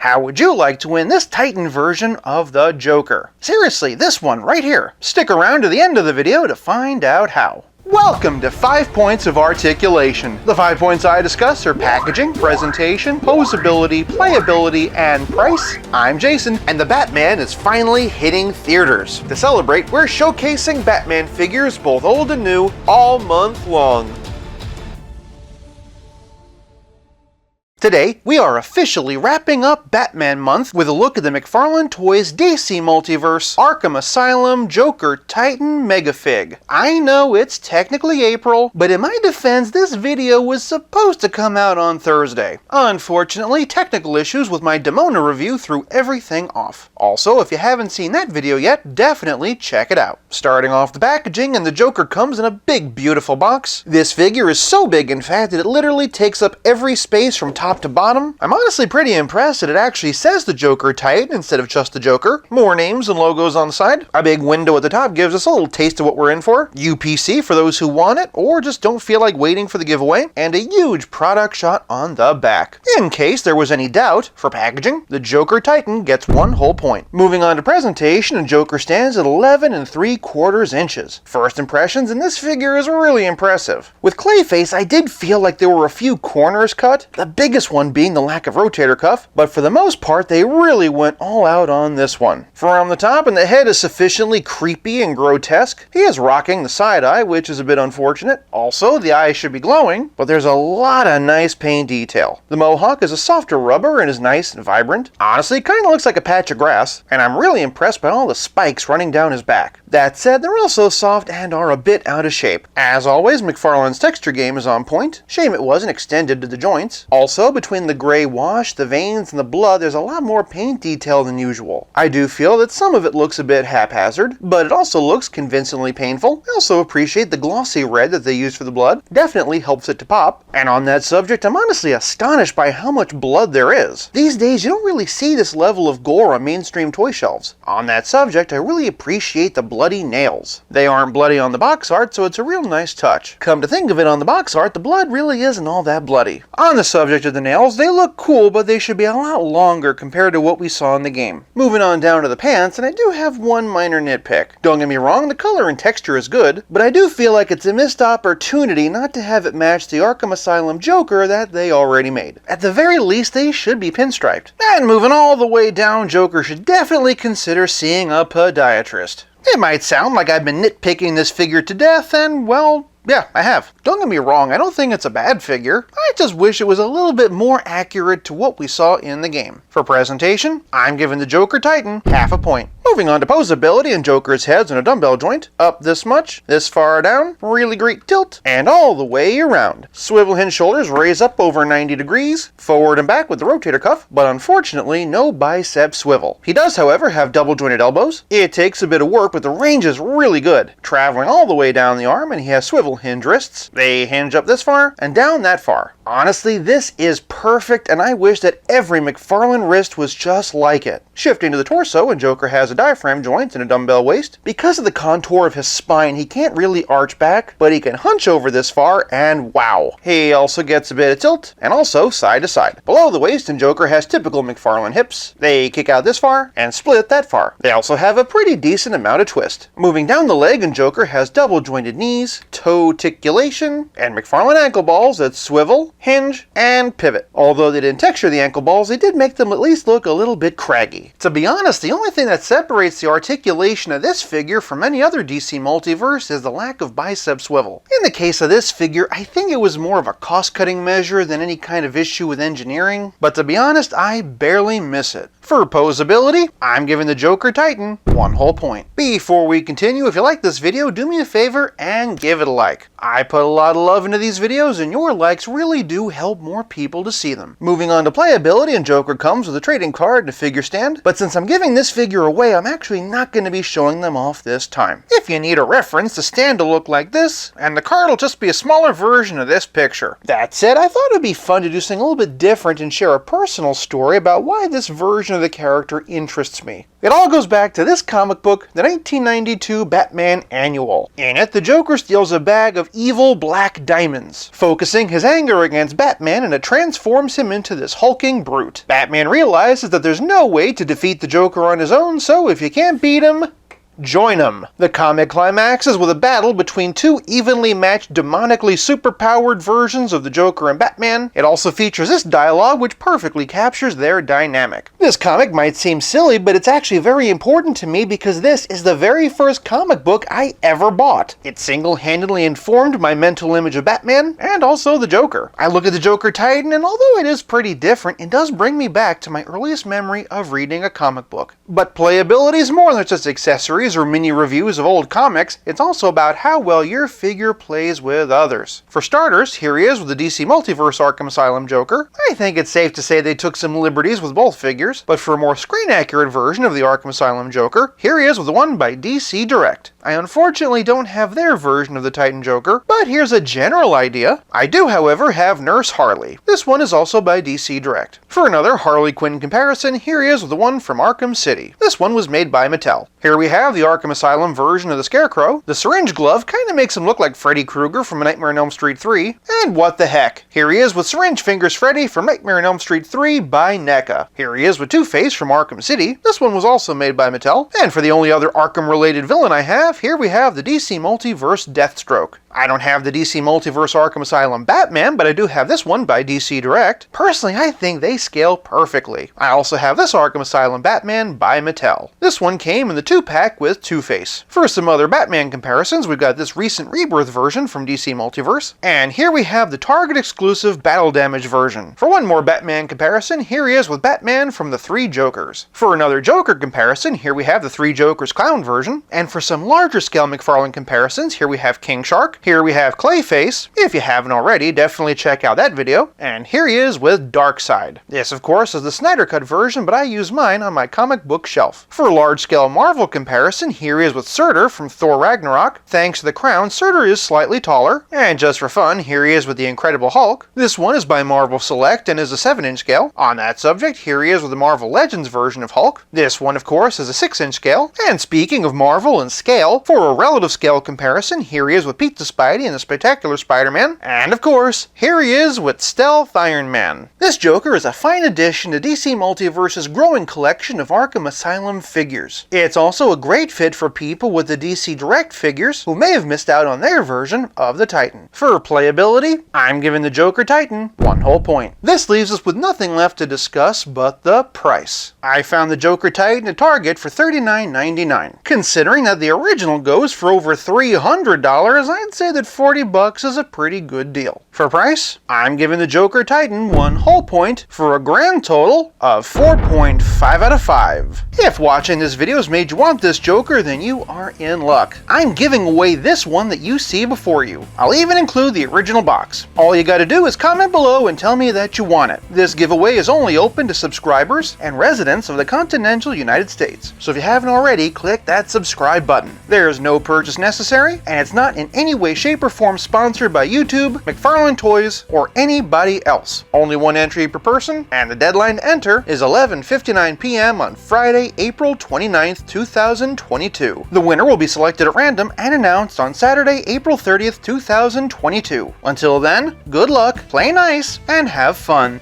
How would you like to win this Titan version of the Joker? Seriously, this one right here. Stick around to the end of the video to find out how. Welcome to 5 Points of Articulation. The 5 points I discuss are packaging, presentation, posability, playability, and price. I'm Jason, and the Batman is finally hitting theaters. To celebrate, we're showcasing Batman figures, both old and new, all month long. Today, we are officially wrapping up Batman month with a look at the McFarlane Toys DC Multiverse, Arkham Asylum, Joker, Titan, Megafig. I know it's technically April, but in my defense, this video was supposed to come out on Thursday. Unfortunately, technical issues with my Demona review threw everything off. Also, if you haven't seen that video yet, definitely check it out. Starting off the packaging, and the Joker comes in a big, beautiful box. This figure is so big, in fact, that it literally takes up every space from top to bottom. I'm honestly pretty impressed that it actually says the Joker Titan instead of just the Joker. More names and logos on the side. A big window at the top gives us a little taste of what we're in for. UPC for those who want it or just don't feel like waiting for the giveaway. And a huge product shot on the back. In case there was any doubt, for packaging, the Joker Titan gets 1 whole point. Moving on to presentation, and Joker stands at 11 3/4 inches. First impressions, and this figure is really impressive. With Clayface, I did feel like there were a few corners cut. The biggest one being the lack of rotator cuff, but for the most part they really went all out on this one. From the top, and the head is sufficiently creepy and grotesque. He is rocking the side eye, which is a bit unfortunate. Also, the eye should be glowing, but there's a lot of nice paint detail. The mohawk is a softer rubber and is nice and vibrant. Honestly, kind of looks like a patch of grass, and I'm really impressed by all the spikes running down his back. That said, they're also soft and are a bit out of shape. As always, McFarlane's texture game is on point. Shame it wasn't extended to the joints. Also, between the gray wash, the veins, and the blood, there's a lot more paint detail than usual. I do feel that some of it looks a bit haphazard, but it also looks convincingly painful. I also appreciate the glossy red that they used for the blood. Definitely helps it to pop. And on that subject, I'm honestly astonished by how much blood there is. These days, you don't really see this level of gore on mainstream toy shelves. On that subject, I really appreciate the bloody nails. They aren't bloody on the box art, so it's a real nice touch. Come to think of it, on the box art, the blood really isn't all that bloody. On the subject of the nails, they look cool, but they should be a lot longer compared to what we saw in the game. Moving on down to the pants, and I do have one minor nitpick. Don't get me wrong, the color and texture is good, but I do feel like it's a missed opportunity not to have it match the Arkham Asylum Joker that they already made. At the very least, they should be pinstriped. And moving all the way down, Joker should definitely consider seeing a podiatrist. It might sound like I've been nitpicking this figure to death, and well, yeah, I have. Don't get me wrong, I don't think it's a bad figure. I just wish it was a little bit more accurate to what we saw in the game. For presentation, I'm giving the Joker Titan half a point. Moving on to posability, and Joker's head's in a dumbbell joint. Up this much, this far down, really great tilt, and all the way around. Swivel hinge shoulders raise up over 90 degrees, forward and back with the rotator cuff, but unfortunately no bicep swivel. He does, however, have double jointed elbows. It takes a bit of work, but the range is really good. Traveling all the way down the arm, and he has swivel hinge wrists. They hinge up this far and down that far. Honestly, this is perfect, and I wish that every McFarlane wrist was just like it. Shifting to the torso, and Joker has a diaphragm joint and a dumbbell waist. Because of the contour of his spine, he can't really arch back, but he can hunch over this far, and wow. He also gets a bit of tilt, and also side to side. Below the waist, and Joker has typical McFarlane hips. They kick out this far, and split that far. They also have a pretty decent amount of twist. Moving down the leg, and Joker has double jointed knees, toe articulation, and McFarlane ankle balls that swivel, hinge, and pivot. Although they didn't texture the ankle balls, they did make them at least look a little bit craggy. To be honest, the only thing that separates the articulation of this figure from any other DC Multiverse is the lack of bicep swivel. In the case of this figure, I think it was more of a cost-cutting measure than any kind of issue with engineering, but to be honest, I barely miss it. For posability, I'm giving the Joker Titan 1 whole point. Before we continue, if you like this video, do me a favor and give it a like. I put a lot of love into these videos, and your likes really do help more people to see them. Moving on to playability, and Joker comes with a trading card and a figure stand, but since I'm giving this figure away, I'm actually not going to be showing them off this time. If you need a reference, the stand will look like this, and the card will just be a smaller version of this picture. That said, I thought it would be fun to do something a little bit different and share a personal story about why this version of the character interests me. It all goes back to this comic book, the 1992 Batman Annual. In it, the Joker steals a bag of evil black diamonds, focusing his anger against Batman, and it transforms him into this hulking brute. Batman realizes that there's no way to defeat the Joker on his own, so if you can't beat him, join him. The comic climaxes with a battle between two evenly matched, demonically superpowered versions of the Joker and Batman. It also features this dialogue, which perfectly captures their dynamic. This comic might seem silly, but it's actually very important to me because this is the very first comic book I ever bought. It single-handedly informed my mental image of Batman, and also the Joker. I look at the Joker Titan, and although it is pretty different, it does bring me back to my earliest memory of reading a comic book. But playability is more than just accessories or mini reviews of old comics. It's also about how well your figure plays with others. For starters, here he is with the DC Multiverse Arkham Asylum Joker. I think it's safe to say they took some liberties with both figures, but for a more screen-accurate version of the Arkham Asylum Joker, here he is with the one by DC Direct. I unfortunately don't have their version of the Titan Joker, but here's a general idea. I do, however, have Nurse Harley. This one is also by DC Direct. For another Harley Quinn comparison, here he is with the one from Arkham City. This one was made by Mattel. Here we have the Arkham Asylum version of the Scarecrow. The syringe glove kinda makes him look like Freddy Krueger from A Nightmare on Elm Street 3. And what the heck? Here he is with Syringe Fingers Freddy from Nightmare on Elm Street 3 by NECA. Here he is with Two-Face from Arkham City. This one was also made by Mattel. And for the only other Arkham-related villain I have, here we have the DC Multiverse Deathstroke. I don't have the DC Multiverse Arkham Asylum Batman, but I do have this one by DC Direct. Personally, I think they scale perfectly. I also have this Arkham Asylum Batman by Mattel. This one came in the 2-pack with Two-Face. For some other Batman comparisons, we've got this recent Rebirth version from DC Multiverse, and here we have the Target exclusive Battle Damage version. For one more Batman comparison, here he is with Batman from the Three Jokers. For another Joker comparison, here we have the Three Jokers Clown version, and for some larger scale McFarlane comparisons, here we have King Shark. Here we have Clayface. If you haven't already, definitely check out that video. And here he is with Darkseid. This, of course, is the Snyder Cut version, but I use mine on my comic book shelf. For a large-scale Marvel comparison, here he is with Surtur from Thor Ragnarok. Thanks to the crown, Surtur is slightly taller. And just for fun, here he is with the Incredible Hulk. This one is by Marvel Select and is a 7-inch scale. On that subject, here he is with the Marvel Legends version of Hulk. This one, of course, is a 6-inch scale. And speaking of Marvel and scale, for a relative scale comparison, here he is with Pizza Spidey and the Spectacular Spider-Man. And of course, here he is with Stealth Iron Man. This Joker is a fine addition to DC Multiverse's growing collection of Arkham Asylum figures. It's also a great fit for people with the DC Direct figures who may have missed out on their version of the Titan. For playability, I'm giving the Joker Titan 1 whole point. This leaves us with nothing left to discuss but the price. I found the Joker Titan at Target for $39.99. Considering that the original goes for over $300, I'd say that $40 is a pretty good deal. For price, I'm giving the Joker Titan 1 whole point for a grand total of 4.5 out of 5. If watching this video has made you want this Joker, then you are in luck. I'm giving away this one that you see before you. I'll even include the original box. All you gotta do is comment below and tell me that you want it. This giveaway is only open to subscribers and residents of the continental United States. So if you haven't already, click that subscribe button. There is no purchase necessary, and it's not in any way, shape, or form sponsored by YouTube, McFarlane Toys, or anybody else. Only one entry per person, and the deadline to enter is 11:59 p.m. on Friday, April 29th, 2022. The winner will be selected at random and announced on Saturday, April 30th, 2022. Until then, good luck, play nice, and have fun.